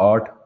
8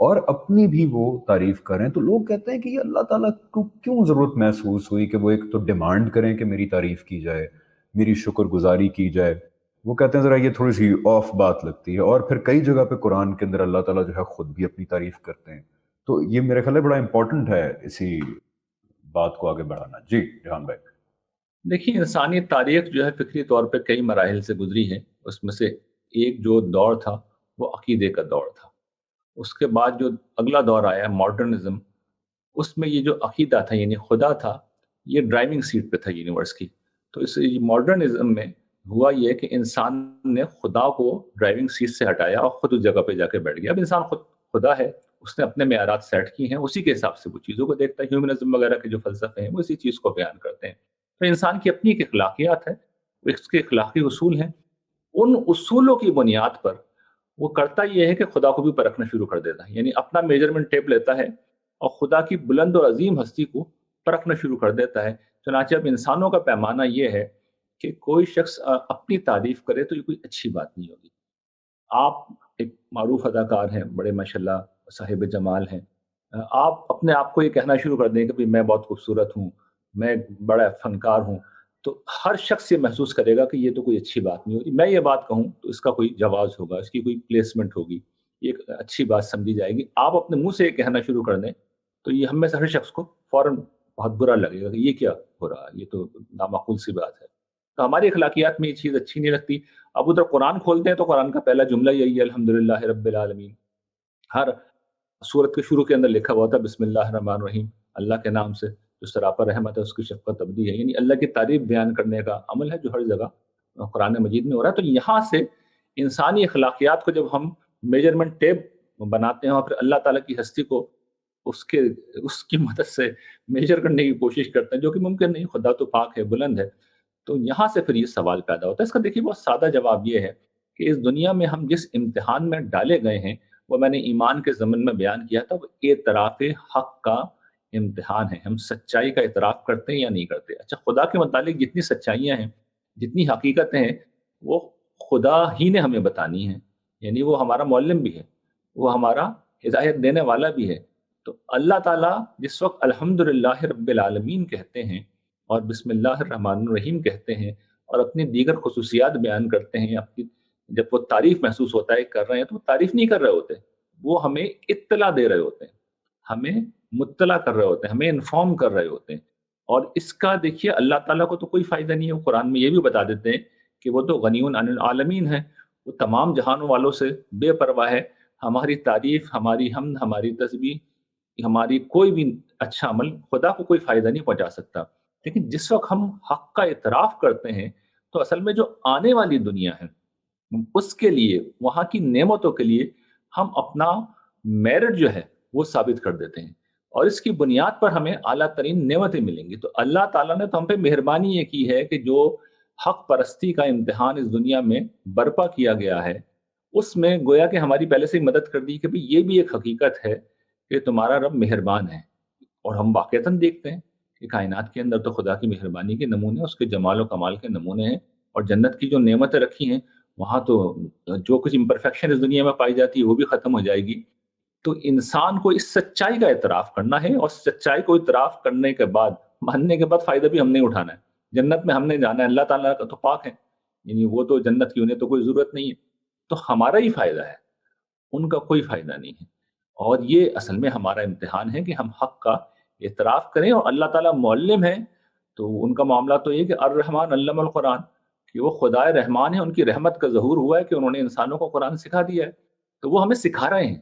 اور اپنی بھی وہ تعریف کریں، تو لوگ کہتے ہیں کہ یہ اللہ تعالیٰ کو کیوں ضرورت محسوس ہوئی کہ وہ ایک تو ڈیمانڈ کریں کہ میری تعریف کی جائے، میری شکر گزاری کی جائے. وہ کہتے ہیں ذرا یہ تھوڑی سی آف بات لگتی ہے. اور پھر کئی جگہ پہ قرآن کے اندر اللہ تعالیٰ جو ہے خود بھی اپنی تعریف کرتے ہیں. تو یہ میرے خیال ہے بڑا امپورٹنٹ ہے اسی بات کو آگے بڑھانا. جی جہان بھائی. دیکھیے انسانی تاریخ جو ہے فکری طور پہ کئی مراحل سے گزری ہے. اس میں سے ایک جو دور تھا وہ عقیدے کا دور تھا. اس کے بعد جو اگلا دور آیا ماڈرنزم، اس میں یہ جو عقیدہ تھا یعنی خدا تھا، یہ ڈرائیونگ سیٹ پہ تھا یونیورس کی. تو اس ماڈرنزم میں ہوا یہ کہ انسان نے خدا کو ڈرائیونگ سیٹ سے ہٹایا اور خود اس جگہ پہ جا کے بیٹھ گیا. اب انسان خود خدا ہے، اس نے اپنے معیارات سیٹ کی ہیں، اسی کے حساب سے وہ چیزوں کو دیکھتا ہے. ہیومنزم وغیرہ کے جو فلسفے ہیں وہ اسی چیز کو بیان کرتے ہیں. تو انسان کی اپنی ایک اخلاقیات ہے، اس کے اخلاقی اصول ہیں. ان اصولوں کی بنیاد پر وہ کرتا یہ ہے کہ خدا کو بھی پرکھنا شروع کر دیتا ہے. یعنی اپنا میجرمنٹ ٹیپ لیتا ہے اور خدا کی بلند اور عظیم ہستی کو پرکھنا شروع کر دیتا ہے. چنانچہ اب انسانوں کا پیمانہ یہ ہے کہ کوئی شخص اپنی تعریف کرے تو یہ کوئی اچھی بات نہیں ہوگی. آپ ایک معروف اداکار ہیں، بڑے ماشاءاللہ صاحب جمال ہیں، آپ اپنے آپ کو یہ کہنا شروع کر دیں کہ بھی میں بہت خوبصورت ہوں، میں بڑا فنکار ہوں، تو ہر شخص یہ محسوس کرے گا کہ یہ تو کوئی اچھی بات نہیں ہوگی. میں یہ بات کہوں تو اس کا کوئی جواز ہوگا، اس کی کوئی پلیسمنٹ ہوگی، یہ ایک اچھی بات سمجھی جائے گی. آپ اپنے منہ سے یہ کہنا شروع کر دیں تو یہ ہم میں سے ہر شخص کو فوراً بہت برا لگے گا کہ یہ کیا ہو رہا ہے، یہ تو نامعقول سی بات ہے. تو ہماری اخلاقیات میں یہ چیز اچھی نہیں لگتی. اب ادھر قرآن کھولتے ہیں تو قرآن کا پہلا جملہ یہی ہے الحمدللہ رب العالمین. ہر سورت کے شروع کے اندر لکھا ہوا تھا بسم اللہ الرحمن الرحیم، اللہ کے نام سے جو سراپا رحمت ہے، اس کی شفقت ابدی ہے. یعنی اللہ کی تعریف بیان کرنے کا عمل ہے جو ہر جگہ قرآن مجید میں ہو رہا ہے. تو یہاں سے انسانی اخلاقیات کو جب ہم میجرمنٹ ٹیپ بناتے ہیں اور پھر اللہ تعالیٰ کی ہستی کو اس کی مدد سے میجر کرنے کی کوشش کرتے ہیں، جو کہ ممکن نہیں، خدا تو پاک ہے، بلند ہے. تو یہاں سے پھر یہ سوال پیدا ہوتا ہے. اس کا دیکھیے بہت سادہ جواب یہ ہے کہ اس دنیا میں ہم جس امتحان میں ڈالے گئے ہیں وہ میں نے ایمان کے ضمن میں بیان کیا تھا، وہ اعتراف حق کا امتحان ہے. ہم سچائی کا اعتراف کرتے ہیں یا نہیں کرتے. اچھا، خدا کے متعلق جتنی سچائیاں ہیں، جتنی حقیقتیں ہیں، وہ خدا ہی نے ہمیں بتانی ہیں. یعنی وہ ہمارا معلم بھی ہے، وہ ہمارا ہدایت دینے والا بھی ہے. تو اللہ تعالیٰ جس وقت الحمدللہ رب العالمین کہتے ہیں اور بسم اللہ الرحمن الرحیم کہتے ہیں اور اپنی دیگر خصوصیات بیان کرتے ہیں، اپنی جب وہ تعریف محسوس ہوتا ہے کر رہے ہیں تو وہ تعریف نہیں کر رہے ہوتے، وہ ہمیں اطلاع دے رہے ہوتے ہیں، ہمیں مطلع کر رہے ہوتے ہیں، ہمیں انفارم کر رہے ہوتے ہیں. اور اس کا دیکھیے اللہ تعالیٰ کو تو کوئی فائدہ نہیں ہے. وہ قرآن میں یہ بھی بتا دیتے ہیں کہ وہ تو غنی عن العالمین ہے، وہ تمام جہانوں والوں سے بے پرواہ ہے. ہماری تعریف، ہماری حمد، ہماری تسبیح، ہماری کوئی بھی اچھا عمل خدا کو کوئی فائدہ نہیں پہنچا سکتا. لیکن جس وقت ہم حق کا اعتراف کرتے ہیں تو اصل میں جو آنے والی دنیا ہے اس کے لیے، وہاں کی نعمتوں کے لیے ہم اپنا میرٹ جو ہے وہ ثابت کر دیتے ہیں اور اس کی بنیاد پر ہمیں اعلیٰ ترین نعمتیں ملیں گی. تو اللہ تعالیٰ نے تو ہم پہ مہربانی یہ کی ہے کہ جو حق پرستی کا امتحان اس دنیا میں برپا کیا گیا ہے، اس میں گویا کہ ہماری پہلے سے ہی مدد کر دی کہ بھی یہ بھی ایک حقیقت ہے کہ تمہارا رب مہربان ہے. اور ہم واقعتاً دیکھتے ہیں کہ کائنات کے اندر تو خدا کی مہربانی کے نمونے، اس کے جمال و کمال کے نمونے ہیں. اور جنت کی جو نعمتیں رکھی ہیں وہاں تو جو کچھ امپرفیکشن اس دنیا میں پائی جاتی ہے وہ بھی ختم ہو جائے گی. تو انسان کو اس سچائی کا اعتراف کرنا ہے اور سچائی کو اعتراف کرنے کے بعد، ماننے کے بعد فائدہ بھی ہم نے اٹھانا ہے. جنت میں ہم نے جانا ہے، اللہ تعالیٰ کا تو پاک ہے، یعنی وہ تو جنت کی، انہیں تو کوئی ضرورت نہیں ہے. تو ہمارا ہی فائدہ ہے، ان کا کوئی فائدہ نہیں ہے. اور یہ اصل میں ہمارا امتحان ہے کہ ہم حق کا اعتراف کریں. اور اللہ تعالیٰ معلم ہے تو ان کا معاملہ تو یہ کہ الرحمن علم القرآن، کہ وہ خدائے رحمان ہیں، ان کی رحمت کا ظہور ہوا ہے کہ انہوں نے انسانوں کو قرآن سکھا دیا ہے. تو وہ ہمیں سکھا رہے ہیں.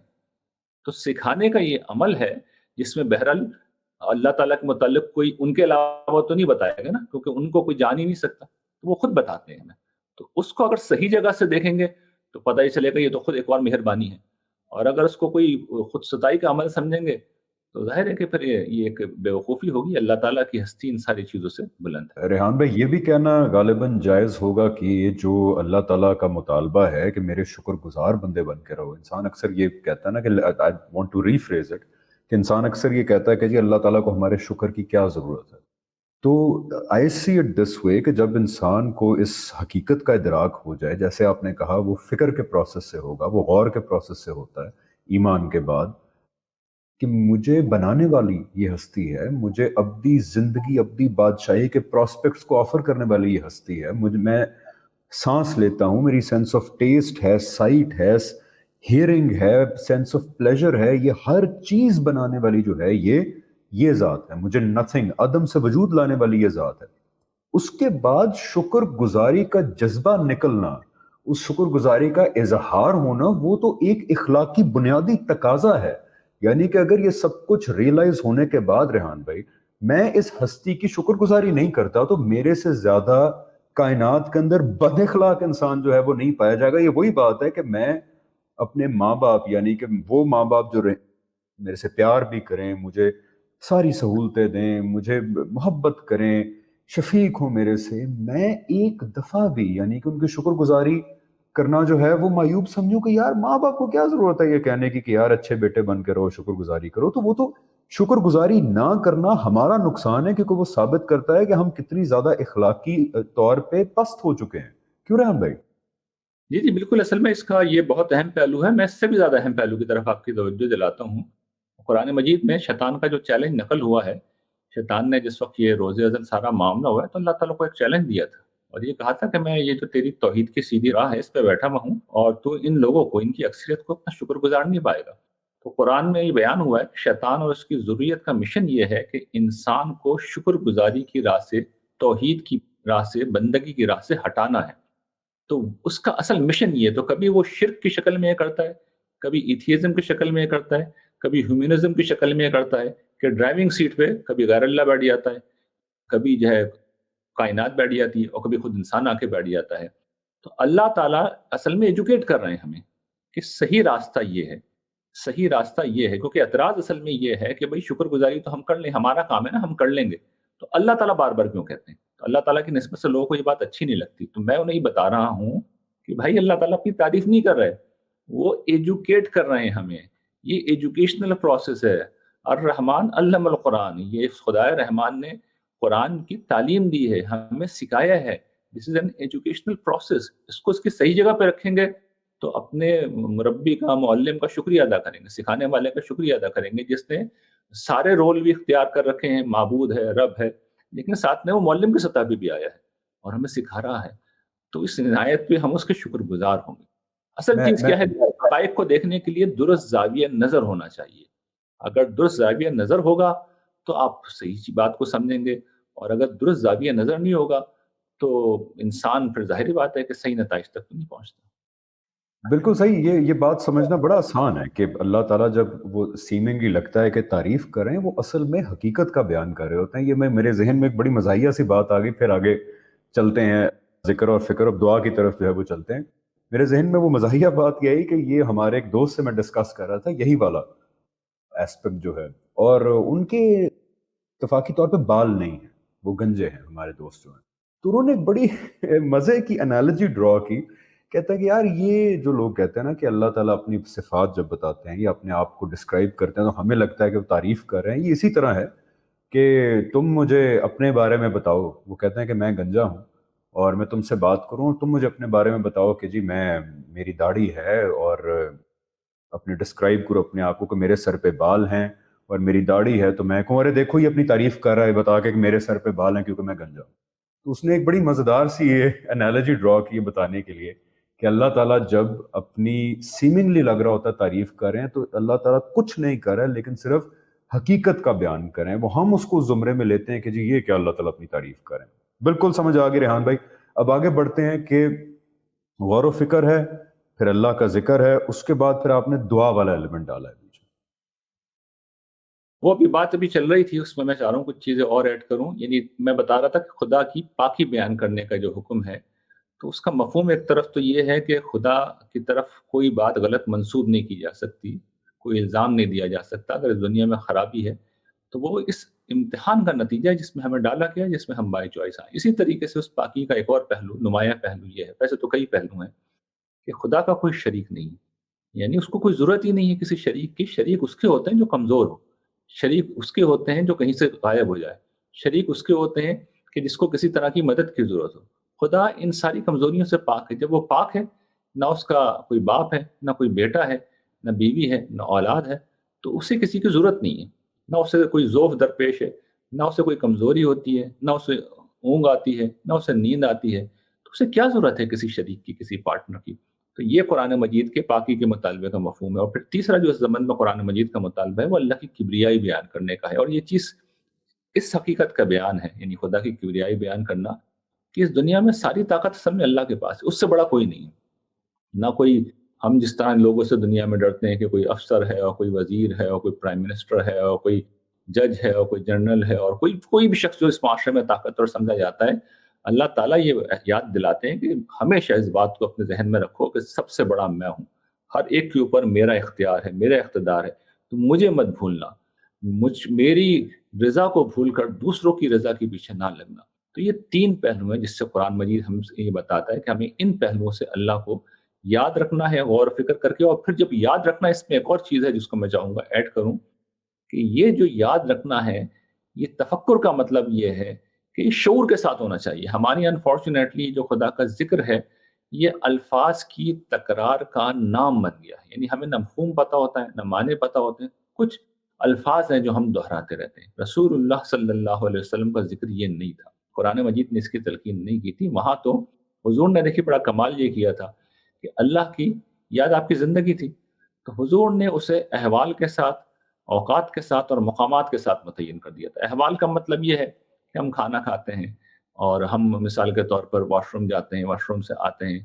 تو سکھانے کا یہ عمل ہے جس میں بہرحال اللہ تعالیٰ کے متعلق کوئی ان کے علاوہ تو نہیں بتائے گا نا، کیونکہ ان کو کوئی جان ہی نہیں سکتا، تو وہ خود بتاتے ہیں ہمیں. تو اس کو اگر صحیح جگہ سے دیکھیں گے تو پتہ ہی چلے گا یہ تو خود ایک اور مہربانی ہے. اور اگر اس کو کوئی خود ستائی کا عمل سمجھیں گے تو ظاہر ہے کہ پھر یہ ایک بیوقوفی ہوگی. اللہ تعالیٰ کی ہستی ان ساری چیزوں سے بلند ہے. ریحان بھائی، یہ بھی کہنا غالباً جائز ہوگا کہ یہ جو اللہ تعالیٰ کا مطالبہ ہے کہ میرے شکر گزار بندے بن کے رہو، انسان اکثر یہ کہتا ہے نا کہ I want to rephrase it، کہ انسان اکثر یہ کہتا ہے کہ جی اللہ تعالیٰ کو ہمارے شکر کی کیا ضرورت ہے. تو آئی سی اٹ دس وے کہ جب انسان کو اس حقیقت کا ادراک ہو جائے، جیسے آپ نے کہا وہ فکر کے پروسیس سے ہوگا، وہ غور کے پروسیس سے ہوتا ہے ایمان کے بعد، کہ مجھے بنانے والی یہ ہستی ہے، مجھے ابدی زندگی، ابدی بادشاہی کے پراسپیکٹس کو آفر کرنے والی یہ ہستی ہے، میں سانس لیتا ہوں، میری سینس آف ٹیسٹ ہے، سائٹ ہے، ہیئرنگ ہے، سینس آف پلیجر ہے، یہ ہر چیز بنانے والی جو ہے یہ ذات ہے، مجھے نتھنگ، عدم سے وجود لانے والی یہ ذات ہے۔ اس کے بعد شکر گزاری کا جذبہ نکلنا، اس شکر گزاری کا اظہار ہونا، وہ تو ایک اخلاقی بنیادی تقاضا ہے۔ یعنی کہ اگر یہ سب کچھ ریئلائز ہونے کے بعد ریحان بھائی میں اس ہستی کی شکر گزاری نہیں کرتا تو میرے سے زیادہ کائنات کے اندر بد اخلاق انسان جو ہے وہ نہیں پایا جائے گا۔ یہ وہی بات ہے کہ میں اپنے ماں باپ، یعنی کہ وہ ماں باپ جو میرے سے پیار بھی کریں، مجھے ساری سہولتیں دیں، مجھے محبت کریں، شفیق ہوں میرے سے، میں ایک دفعہ بھی یعنی کہ ان کی شکر گزاری کرنا جو ہے وہ معیوب سمجھوں کہ یار ماں باپ کو کیا ضرورت ہے یہ کہنے کی کہ یار اچھے بیٹے بن کے رہو، شکر گزاری کرو، تو وہ تو شکر گزاری نہ کرنا ہمارا نقصان ہے، کیونکہ وہ ثابت کرتا ہے کہ ہم کتنی زیادہ اخلاقی طور پہ پست ہو چکے ہیں۔ کیوں ریحان بھائی؟ جی جی بالکل، اصل میں اس کا یہ بہت اہم پہلو ہے، میں اس سے بھی زیادہ اہم پہلو کی طرف آپ کی توجہ دلاتا ہوں۔ قرآن مجید میں شیطان کا جو چیلنج نقل ہوا ہے، شیطان نے جس وقت یہ روز ازل سارا معاملہ ہوا ہے تو اللہ تعالیٰ کو ایک چیلنج دیا تھا اور یہ کہا تھا کہ میں یہ جو تیری توحید کی سیدھی راہ ہے اس پہ بیٹھا ہوا ہوں اور تو ان لوگوں کو، ان کی اکثریت کو اپنا شکر گزار نہیں پائے گا۔ تو قرآن میں یہ بیان ہوا ہے کہ شیطان اور اس کی ذریت کا مشن یہ ہے کہ انسان کو شکر گزاری کی راہ سے، توحید کی راہ سے، بندگی کی راہ سے ہٹانا ہے۔ تو اس کا اصل مشن یہ ہے، تو کبھی وہ شرک کی شکل میں یہ کرتا ہے، کبھی ایتھیزم کی شکل میں یہ کرتا ہے، کبھی ہیومنزم کی شکل میں یہ کرتا ہے کہ ڈرائیونگ سیٹ پہ کبھی غیر اللہ بیٹھ جاتا ہے، کبھی جو ہے کائنات بیٹھ جاتی ہے اور کبھی خود انسان آ کے بیٹھ جاتا ہے۔ تو اللہ تعالیٰ اصل میں ایجوکیٹ کر رہے ہیں ہمیں کہ صحیح راستہ یہ ہے، صحیح راستہ یہ ہے، کیونکہ اعتراض اصل میں یہ ہے کہ بھئی شکر گزاری تو ہم کر لیں، ہمارا کام ہے نا، ہم کر لیں گے، تو اللہ تعالیٰ بار بار کیوں کہتے ہیں؟ تو اللہ تعالیٰ کی نسبت سے لوگوں کو یہ بات اچھی نہیں لگتی، تو میں انہیں یہ بتا رہا ہوں کہ بھائی اللہ تعالیٰ اپنی تعریف نہیں کر رہے، وہ ایجوکیٹ کر رہے ہیں ہمیں، یہ ایجوکیشنل پروسیس ہے۔ الرحمن علم القرآن، یہ خدائے رحمان نے قرآن کی تعلیم دی ہے، ہمیں سکھایا ہے، دس از این ایجوکیشنل پروسیس، اس کو اس کی صحیح جگہ پہ رکھیں گے تو اپنے مربی کا، معلم کا شکریہ ادا کریں گے، سکھانے والے کا شکریہ ادا کریں گے جس نے سارے رول بھی اختیار کر رکھے ہیں، معبود ہے، رب ہے، لیکن ساتھ میں وہ معلم کی سطح پہ بھی آیا ہے اور ہمیں سکھا رہا ہے، تو اس عنایت پہ ہم اس کے شکر گزار ہوں گے۔ اصل میں چیز میں کیا ہے، حقائق کو دیکھنے کے لیے درست زاویہ نظر ہونا چاہیے۔ اگر درست زاویہ نظر ہوگا تو آپ صحیح سی بات کو سمجھیں گے، اور اگر درست زاویہ نظر نہیں ہوگا تو انسان پھر ظاہری بات ہے کہ صحیح نتائج تک تو نہیں پہنچتا۔ بالکل صحیح، یہ بات سمجھنا بڑا آسان ہے کہ اللہ تعالیٰ جب وہ سیمنگلی لگتا ہے کہ تعریف کریں، وہ اصل میں حقیقت کا بیان کر رہے ہوتے ہیں۔ یہ میرے ذہن میں ایک بڑی مزاحیہ سی بات آ گئی، پھر آگے چلتے ہیں ذکر اور فکر اور دعا کی طرف جو ہے وہ چلتے ہیں۔ میرے ذہن میں وہ مزاحیہ بات یہ آئی کہ یہ ہمارے ایک دوست سے میں ڈسکس کر رہا تھا یہی والا ایسپیکٹ جو ہے، اور ان کے اتفاقی طور پہ بال نہیں ہیں، وہ گنجے ہیں ہمارے دوست جو ہیں۔ تو انہوں نے ایک بڑی مزے کی انالوجی ڈرا کی، کہتا ہے کہ یار یہ جو لوگ کہتے ہیں نا کہ اللہ تعالیٰ اپنی صفات جب بتاتے ہیں یا اپنے آپ کو ڈسکرائب کرتے ہیں تو ہمیں لگتا ہے کہ وہ تعریف کر رہے ہیں، یہ اسی طرح ہے کہ تم مجھے اپنے بارے میں بتاؤ، وہ کہتے ہیں کہ میں گنجا ہوں اور میں تم سے بات کروں اور تم مجھے اپنے بارے میں بتاؤ کہ جی میری داڑھی ہے، اور اپنے ڈسکرائب کرو اپنے آپ کو کہ میرے سر پہ بال ہیں اور میری داڑھی ہے، تو میں کہوں ارے دیکھو یہ اپنی تعریف کر رہا ہے بتا کے کہ میرے سر پہ بال ہیں کیونکہ میں گنجا ہوں۔ تو اس نے ایک بڑی مزیدار سی یہ انالوجی ڈرا کی بتانے کے لیے کہ اللہ تعالیٰ جب اپنی سیمنگلی لگ رہا ہوتا ہے تعریف کر رہے ہیں تو اللہ تعالیٰ کچھ نہیں کر رہا ہے لیکن صرف حقیقت کا بیان کر رہے ہیں، وہ ہم اس کو زمرے میں لیتے ہیں کہ جی یہ کیا اللہ تعالیٰ اپنی تعریف کر رہے ہیں۔ بالکل سمجھ آ گئی ریحان بھائی۔ اب آگے بڑھتے ہیں کہ غور و فکر ہے، پھر اللہ کا ذکر ہے، اس کے بعد پھر آپ نے دعا والا ایلیمنٹ ڈالا ہے بیچ میں۔ وہ ابھی بات ابھی چل رہی تھی، اس میں چاہ رہا ہوں کچھ چیزیں اور ایڈ کروں، یعنی میں بتا رہا تھا کہ خدا کی پاکی بیان کرنے کا جو حکم ہے، تو اس کا مفہوم ایک طرف تو یہ ہے کہ خدا کی طرف کوئی بات غلط منسوب نہیں کی جا سکتی، کوئی الزام نہیں دیا جا سکتا۔ اگر اس دنیا میں خرابی ہے تو وہ اس امتحان کا نتیجہ ہے جس میں ہمیں ڈالا گیا، جس میں ہم بائی چوائس آئے۔ اسی طریقے سے اس پاکی کا ایک اور پہلو، نمایاں پہلو یہ ہے، ویسے تو کئی پہلو ہیں، کہ خدا کا کوئی شریک نہیں ہے، یعنی اس کو کوئی ضرورت ہی نہیں ہے کسی شریک کی۔ شریک اس کے ہوتے ہیں جو کمزور ہو، شریک اس کے ہوتے ہیں جو کہیں سے غائب ہو جائے، شریک اس کے ہوتے ہیں کہ جس کو کسی طرح کی مدد کی ضرورت ہو۔ خدا ان ساری کمزوریوں سے پاک ہے۔ جب وہ پاک ہے، نہ اس کا کوئی باپ ہے، نہ کوئی بیٹا ہے، نہ بیوی ہے، نہ اولاد ہے، تو اسے کسی کی ضرورت نہیں ہے، نہ اسے کوئی ذوف درپیش ہے، نہ اسے کوئی کمزوری ہوتی ہے، نہ اسے اونگ آتی ہے، نہ اسے نیند آتی ہے، تو اسے کیا ضرورت ہے کسی شریک کی، کسی پارٹنر کی؟ تو یہ قرآن مجید کے پاکی کے مطالبے کا مفہوم ہے۔ اور پھر تیسرا جو اس ضمن میں قرآن مجید کا مطالبہ ہے وہ اللہ کی کبریائی بیان کرنے کا ہے، اور یہ چیز اس حقیقت کا بیان ہے، یعنی خدا کی کبریائی بیان کرنا کہ اس دنیا میں ساری طاقت اصل میں اللہ کے پاس ہے، اس سے بڑا کوئی نہیں ہے۔ نہ کوئی، ہم جس طرح لوگوں سے دنیا میں ڈرتے ہیں کہ کوئی افسر ہے اور کوئی وزیر ہے اور کوئی پرائم منسٹر ہے اور کوئی جج ہے اور کوئی جنرل ہے اور کوئی بھی شخص جو اس معاشرے میں طاقتور سمجھا جاتا ہے، اللہ تعالیٰ یہ یاد دلاتے ہیں کہ ہمیشہ اس بات کو اپنے ذہن میں رکھو کہ سب سے بڑا میں ہوں، ہر ایک کے اوپر میرا اختیار ہے، میرا اقتدار ہے، تو مجھے مت بھولنا، میری رضا کو بھول کر دوسروں کی رضا کے پیچھے نہ لگنا۔ تو یہ تین پہلو ہیں جس سے قرآن مجید ہم سے یہ بتاتا ہے کہ ہمیں ان پہلوؤں سے اللہ کو یاد رکھنا ہے غور و فکر کر کے۔ اور پھر جب یاد رکھنا ہے، اس میں ایک اور چیز ہے جس کو میں چاہوں گا ایڈ کروں، کہ یہ جو یاد رکھنا ہے، یہ تفکر کا مطلب یہ ہے کہ یہ شعور کے ساتھ ہونا چاہیے۔ ہماری انفارچونیٹلی جو خدا کا ذکر ہے، یہ الفاظ کی تکرار کا نام بن گیا ہے، یعنی ہمیں نہ مفہوم پتہ ہوتا ہے، نہ معنی پتہ ہوتے ہیں، کچھ الفاظ ہیں جو ہم دہراتے رہتے ہیں۔ رسول اللہ صلی اللہ علیہ وسلم کا ذکر یہ نہیں تھا، قرآن مجید نے اس کی تلقین نہیں کی تھی۔ وہاں تو حضور نے دیکھیے بڑا کمال یہ کیا تھا کہ اللہ کی یاد آپ کی زندگی تھی، تو حضور نے اسے احوال کے ساتھ، اوقات کے ساتھ اور مقامات کے ساتھ متعین کر دیا تھا۔ احوال کا مطلب یہ ہے کہ ہم کھانا کھاتے ہیں اور ہم مثال کے طور پر واش روم جاتے ہیں، واش روم سے آتے ہیں،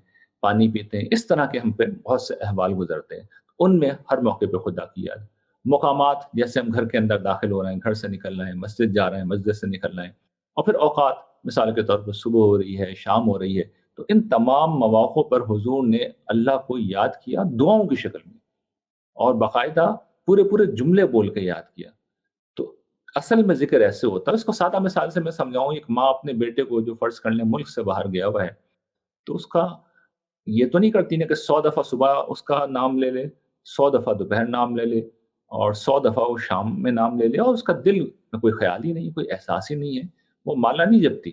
پانی پیتے ہیں، اس طرح کے ہم پہ بہت سے احوال گزرتے ہیں، ان میں ہر موقع پہ خدا کی یاد۔ مقامات، جیسے ہم گھر کے اندر داخل ہو رہے ہیں، گھر سے نکل رہے ہیں، مسجد جا رہے ہیں، مسجد سے نکل رہے ہیں۔ اور پھر اوقات، مثال کے طور پر صبح ہو رہی ہے، شام ہو رہی ہے، تو ان تمام مواقع پر حضور نے اللہ کو یاد کیا دعاؤں کی شکل میں، اور باقاعدہ پورے پورے جملے بول کے یاد کیا۔ تو اصل میں ذکر ایسے ہوتا ہے، اس کو سادہ مثال سے میں سمجھاؤں، ایک ماں اپنے بیٹے کو جو فرض کر لیں ملک سے باہر گیا ہوا ہے، تو اس کا یہ تو نہیں کرتی نا کہ 100 دفعہ صبح اس کا نام لے لے، 100 دفعہ دوپہر نام لے لے، اور 100 دفعہ وہ شام میں نام لے لے، اور اس کا دل میں کوئی خیال ہی نہیں، کوئی احساس ہی نہیں ہے، وہ مالا نہیں جپتی۔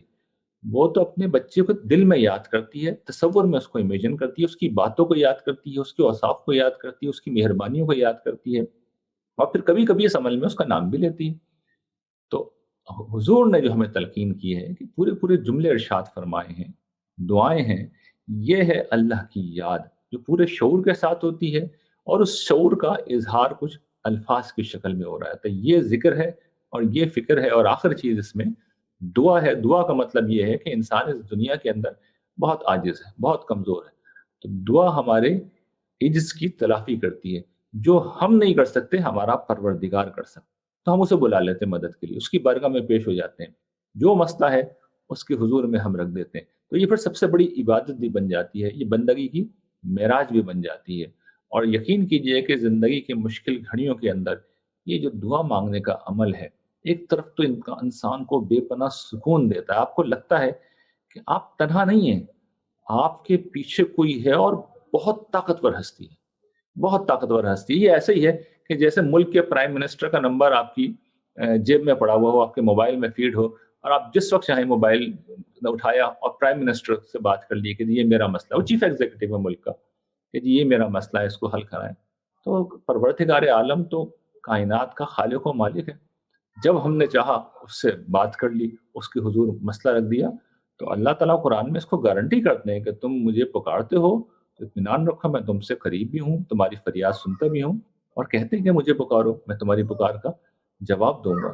وہ تو اپنے بچے کو دل میں یاد کرتی ہے، تصور میں اس کو امیجن کرتی ہے، اس کی باتوں کو یاد کرتی ہے، اس کے اوصاف کو یاد کرتی ہے، اس کی مہربانیوں کو یاد کرتی ہے، اور پھر کبھی کبھی اس عمل میں اس کا نام بھی لیتی ہے۔ تو حضور نے جو ہمیں تلقین کی ہے کہ پورے پورے جملے ارشاد فرمائے ہیں، دعائیں ہیں، یہ ہے اللہ کی یاد جو پورے شعور کے ساتھ ہوتی ہے، اور اس شعور کا اظہار کچھ الفاظ کی شکل میں ہو رہا ہے۔ تو یہ ذکر ہے اور یہ فکر ہے، اور آخر چیز اس میں دعا ہے۔ دعا کا مطلب یہ ہے کہ انسان اس دنیا کے اندر بہت عاجز ہے، بہت کمزور ہے، تو دعا ہمارے عجز کی تلافی کرتی ہے۔ جو ہم نہیں کر سکتے ہمارا پروردگار کر سکتا، تو ہم اسے بلا لیتے ہیں مدد کے لیے، اس کی بارگاہ میں پیش ہو جاتے ہیں، جو مسئلہ ہے اس کے حضور میں ہم رکھ دیتے ہیں، تو یہ پھر سب سے بڑی عبادت بھی بن جاتی ہے، یہ بندگی کی معراج بھی بن جاتی ہے۔ اور یقین کیجئے کہ زندگی کے مشکل گھڑیوں کے اندر یہ جو دعا مانگنے کا عمل ہے، ایک طرف تو انسان کو بے پناہ سکون دیتا ہے، آپ کو لگتا ہے کہ آپ تنہا نہیں ہیں، آپ کے پیچھے کوئی ہے، اور بہت طاقتور ہستی ہے، بہت طاقتور ہستی ہے۔ یہ ایسے ہی ہے کہ جیسے ملک کے پرائم منسٹر کا نمبر آپ کی جیب میں پڑا ہوا ہو، آپ کے موبائل میں فیڈ ہو، اور آپ جس وقت چاہیں موبائل اٹھایا اور پرائم منسٹر سے بات کر لی کہ جی یہ میرا مسئلہ ہے، وہ چیف ایگزیکٹو ہے ملک کا، کہ جی یہ میرا مسئلہ ہے، اس کو حل کرائیں۔ تو پروردگار عالم تو کائنات کا خالق و مالک ہے، جب ہم نے چاہا اس سے بات کر لی، اس کے حضور مسئلہ رکھ دیا، تو اللہ تعالیٰ قرآن میں اس کو گارنٹی کرتے ہیں کہ تم مجھے پکارتے ہو تو اطمینان رکھو، میں تم سے قریب بھی ہوں، تمہاری فریاد سنتا بھی ہوں، اور کہتے ہیں کہ مجھے پکارو، میں تمہاری پکار کا جواب دوں گا۔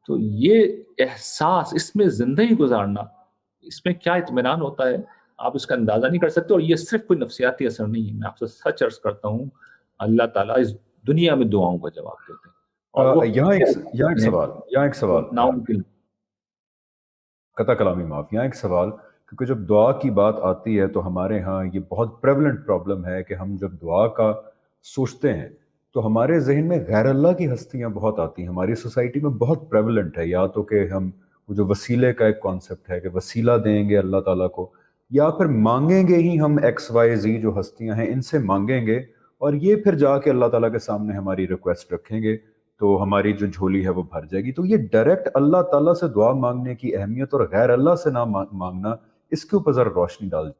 تو یہ احساس، اس میں زندگی گزارنا، اس میں کیا اطمینان ہوتا ہے، آپ اس کا اندازہ نہیں کر سکتے۔ اور یہ صرف کوئی نفسیاتی اثر نہیں ہے، میں آپ سے سچ عرض کرتا ہوں، اللہ تعالیٰ اس دنیا میں دعاؤں کا جواب دیتے ہیں، اور وہ یہاں ایک سوال ناممکن۔ قطع کلامی معاف، یہاں ایک سوال، کیونکہ جب دعا کی بات آتی ہے تو ہمارے ہاں یہ بہت پریولنٹ پرابلم ہے کہ ہم جب دعا کا سوچتے ہیں تو ہمارے ذہن میں غیر اللہ کی ہستیاں بہت آتی ہیں، ہماری سوسائٹی میں بہت پریولنٹ ہے، یا تو کہ ہم وہ جو وسیلے کا ایک کانسیپٹ ہے کہ وسیلہ دیں گے اللہ تعالیٰ کو، یا پھر مانگیں گے ہی ہم ایکس وائی زی جو ہستیاں ہیں ان سے مانگیں گے، اور یہ پھر جا کے اللہ تعالیٰ کے سامنے ہماری ریکویسٹ رکھیں گے تو ہماری جو جھولی ہے وہ بھر جائے گی۔ تو یہ ڈائریکٹ اللہ تعالیٰ سے دعا مانگنے کی اہمیت اور غیر اللہ سے نہ مانگنا، اس کے اوپر ذرا روشنی ڈال دیں۔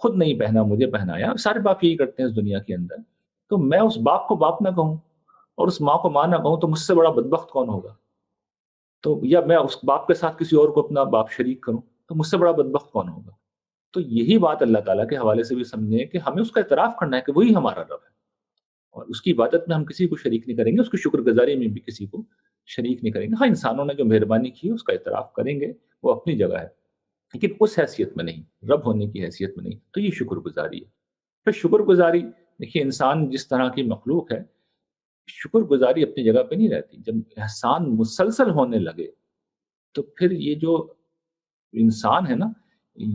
خود نہیں پہنا مجھے پہنایا، سارے باپ یہی کرتے ہیں اس دنیا کے اندر، تو میں اس باپ کو باپ نہ کہوں اور اس ماں کو ماں نہ کہوں تو مجھ سے بڑا بدبخت کون ہوگا؟ تو یا میں اس باپ کے ساتھ کسی اور کو اپنا باپ شریک کروں تو مجھ سے بڑا بدبخت کون ہوگا؟ تو یہی بات اللہ تعالیٰ کے حوالے سے بھی سمجھیں کہ ہمیں اس کا اعتراف کرنا ہے کہ وہی ہمارا رب ہے، اور اس کی عبادت میں ہم کسی کو شریک نہیں کریں گے، اس کی شکر گزاری میں بھی کسی کو شریک نہیں کریں گے۔ ہاں، انسانوں نے جو مہربانی کی ہے اس کا اعتراف کریں گے، وہ اپنی جگہ ہے، لیکن اس حیثیت میں نہیں، رب ہونے کی حیثیت میں نہیں، تو یہ شکر گزاری ہے۔ پھر شکر گزاری، دیکھیے انسان جس طرح کی مخلوق ہے، شکر گزاری اپنی جگہ پہ نہیں رہتی، جب احسان مسلسل ہونے لگے تو پھر یہ جو انسان ہے نا،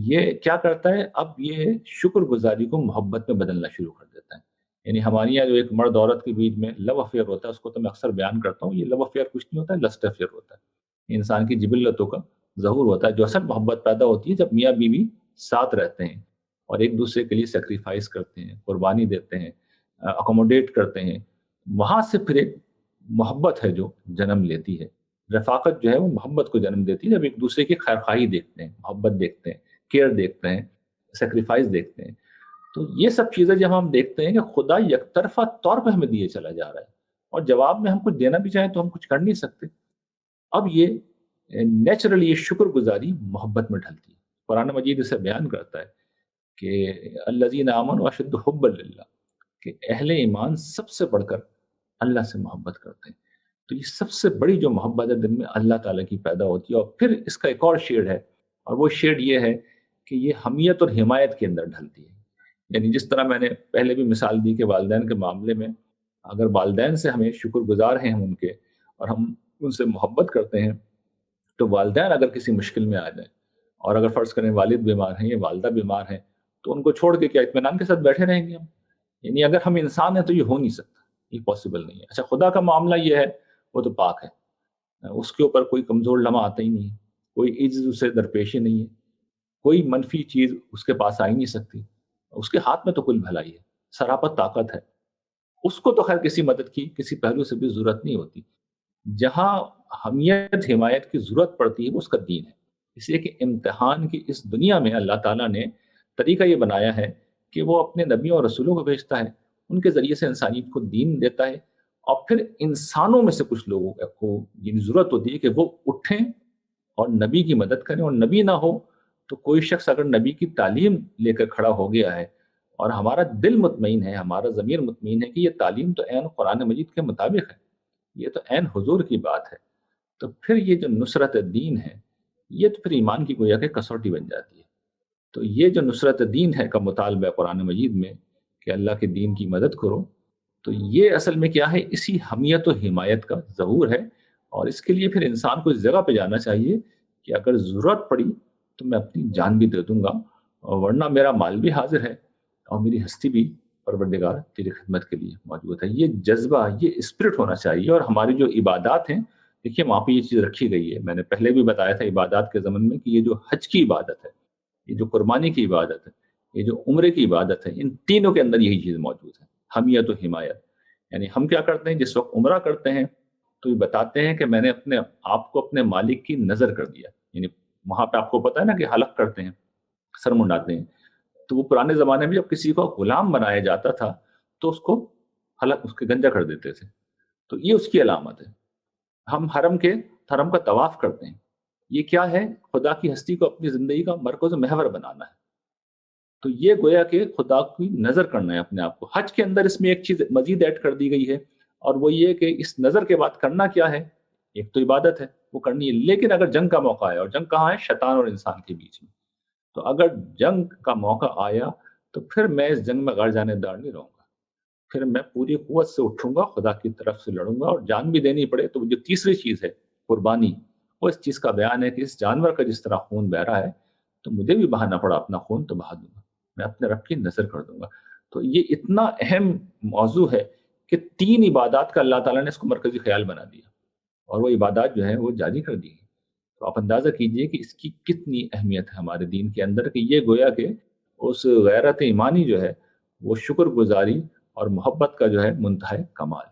یہ کیا کرتا ہے، اب یہ شکر گزاری کو محبت میں بدلنا شروع کر دیتا ہے۔ یعنی ہمارے یہاں جو ایک مرد عورت کے بیچ میں لو افیئر ہوتا ہے، اس کو تو میں اکثر بیان کرتا ہوں، یہ لو افیئر کچھ نہیں ہوتا ہے، لسٹ افیئر ہوتا ہے، انسان کی جبلتوں کا ظہور ہوتا ہے۔ جو اصل محبت پیدا ہوتی ہے جب میاں بیوی ساتھ رہتے ہیں اور ایک دوسرے کے لیے سیکریفائس کرتے ہیں، قربانی دیتے ہیں، اکوموڈیٹ کرتے ہیں، وہاں سے پھر ایک محبت ہے جو جنم لیتی ہے۔ رفاقت جو ہے وہ محبت کو جنم دیتی ہے، جب ایک دوسرے کی خیرخواہی دیکھتے ہیں، محبت دیکھتے ہیں، کیئر دیکھتے ہیں، سیکریفائس دیکھتے ہیں۔ تو یہ سب چیزیں جب ہم دیکھتے ہیں کہ خدا یک طرفہ طور پہ ہمیں دیے چلا جا رہا ہے اور جواب میں ہم کچھ دینا بھی چاہیں تو ہم کچھ کر نہیں سکتے، اب یہ نیچرلی یہ شکر گزاری محبت میں ڈھلتی ہے۔ قرآن مجید اسے بیان کرتا ہے کہ الذین آمنوا اشد حبا للہ، کہ اہل ایمان سب سے بڑھ کر اللہ سے محبت کرتے ہیں۔ تو یہ سب سے بڑی جو محبت ہے دل میں اللہ تعالیٰ کی پیدا ہوتی ہے، اور پھر اس کا ایک اور شیڈ ہے، اور وہ شیڈ یہ ہے کہ یہ حمیت اور حمایت کے اندر ڈھلتی ہے۔ یعنی جس طرح میں نے پہلے بھی مثال دی کہ والدین کے معاملے میں اگر والدین سے ہمیں شکر گزار ہیں ہم ان کے، اور ہم ان سے محبت کرتے ہیں، تو والدین اگر کسی مشکل میں آ جائیں، اور اگر فرض کریں والد بیمار ہیں یا والدہ بیمار ہیں، تو ان کو چھوڑ کے کیا اطمینان کے ساتھ بیٹھے رہیں گے ہم؟ یعنی اگر ہم انسان ہیں تو یہ ہو نہیں سکتا، یہ پاسبل نہیں ہے۔ اچھا، خدا کا معاملہ یہ ہے، وہ تو پاک ہے، اس کے اوپر کوئی کمزور لمحہ آتا ہی نہیں ہے، کوئی عجز اسے درپیش ہی نہیں ہے، کوئی منفی چیز اس کے پاس آ ہی نہیں سکتی، اس کے ہاتھ میں تو کل بھلائی ہے، سراپت طاقت ہے، اس کو تو خیر کسی مدد کی کسی پہلو سے بھی ضرورت نہیں ہوتی۔ جہاں حمیت حمایت کی ضرورت پڑتی ہے وہ اس کا دین ہے، اس لیے کہ امتحان کی اس دنیا میں اللہ تعالیٰ نے طریقہ یہ بنایا ہے کہ وہ اپنے نبیوں اور رسولوں کو بھیجتا ہے، ان کے ذریعے سے انسانیت کو دین دیتا ہے، اور پھر انسانوں میں سے کچھ لوگوں کو یہ ضرورت ہوتی ہے کہ وہ اٹھیں اور نبی کی مدد کریں، اور نبی نہ ہو تو کوئی شخص اگر نبی کی تعلیم لے کر کھڑا ہو گیا ہے اور ہمارا دل مطمئن ہے، ہمارا ضمیر مطمئن ہے کہ یہ تعلیم تو عین قرآن مجید کے مطابق ہے، یہ تو عین حضور کی بات ہے، تو پھر یہ جو نصرت دین ہے یہ تو پھر ایمان کی گویا کہ کسوٹی بن جاتی ہے۔ تو یہ جو نصرت دین ہے کا مطالبہ ہے قرآن مجید میں کہ اللہ کے دین کی مدد کرو، تو یہ اصل میں کیا ہے، اسی حمیت و حمایت کا ظہور ہے، اور اس کے لیے پھر انسان کو اس جگہ پہ جانا چاہیے کہ اگر ضرورت پڑی تو میں اپنی جان بھی دے دوں گا، اور ورنہ میرا مال بھی حاضر ہے اور میری ہستی بھی پروردگار تیری خدمت کے لیے موجود ہے۔ یہ جذبہ، یہ اسپرٹ ہونا چاہیے، اور ہماری جو عبادات ہیں، دیکھیے وہاں پہ یہ چیز رکھی گئی ہے، میں نے پہلے بھی بتایا تھا عبادات کے ضمن میں کہ یہ جو حج کی عبادت ہے، یہ جو قربانی کی عبادت ہے، یہ جو عمرے کی عبادت ہے، ان تینوں کے اندر یہی چیز موجود ہے، حمیت و حمایت۔ یعنی ہم کیا کرتے ہیں جس وقت عمرہ کرتے ہیں تو یہ بتاتے ہیں کہ میں نے اپنے آپ کو اپنے مالک کی نظر کر دیا، یعنی وہاں پہ آپ کو پتہ ہے نا کہ حلق کرتے ہیں، سر منڈاتے ہیں، تو وہ پرانے زمانے میں جب کسی کو غلام بنایا جاتا تھا تو اس کو حلق اس کے گنجا کر دیتے تھے، تو یہ اس کی علامت ہے۔ ہم حرم کا طواف کرتے ہیں، یہ کیا ہے، خدا کی ہستی کو اپنی زندگی کا مرکز و محور بنانا ہے، تو یہ گویا کہ خدا کی نظر کرنا ہے اپنے آپ کو۔ حج کے اندر اس میں ایک چیز مزید ایڈ کر دی گئی ہے، اور وہ یہ کہ اس نظر کے بعد کرنا کیا ہے، ایک تو عبادت ہے وہ کرنی ہے، لیکن اگر جنگ کا موقع ہے، اور جنگ کہاں ہے، شیطان اور انسان کے بیچ میں، تو اگر جنگ کا موقع آیا تو پھر میں اس جنگ میں غیر جانبدار نہیں رہوں گا، پھر میں پوری قوت سے اٹھوں گا، خدا کی طرف سے لڑوں گا، اور جان بھی دینی پڑے تو جو تیسری چیز ہے قربانی، وہ اس چیز کا بیان ہے کہ اس جانور کا جس طرح خون بہ رہا ہے تو مجھے بھی بہانا پڑا اپنا خون تو بہا دوں گا، میں اپنے رب کی نظر کر دوں گا۔ تو یہ اتنا اہم موضوع ہے کہ تین عبادات کا اللہ تعالیٰ نے اس کو مرکزی خیال بنا دیا، اور وہ عبادات جو ہیں وہ جاری کر دی ہیں۔ تو آپ اندازہ کیجئے کہ اس کی کتنی اہمیت ہے ہمارے دین کے اندر، کہ یہ گویا کہ اس غیرت ایمانی جو ہے وہ شکر گزاری اور محبت کا جو ہے منتہا کمال ہے۔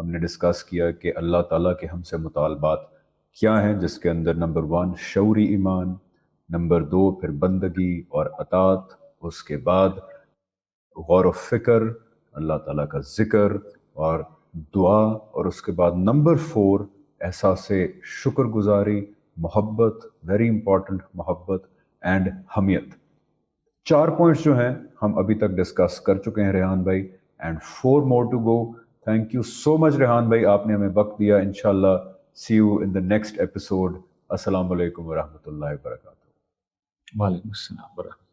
ہم نے ڈسکس کیا کہ اللہ تعالیٰ کے ہم سے مطالبات کیا ہیں، جس کے اندر نمبر 1 شعوری ایمان، نمبر 2 پھر بندگی اور اطاعت، اس کے بعد غور و فکر، اللہ تعالیٰ کا ذکر اور دعا، اور اس کے بعد نمبر 4 احساس شکر گزاری، محبت، ویری امپورٹنٹ، محبت اینڈ حمیت۔ 4 پوائنٹس جو ہیں ہم ابھی تک ڈسکس کر چکے ہیں ریحان بھائی، and 4 more to go. Thank you so much Rehan بھائی، آپ نے ہمیں وقت دیا۔ انشاءاللہ see you in the next episode. السلام علیکم ورحمۃ اللہ وبرکاتہ۔ وعلیکم السلام ورحمۃ اللہ۔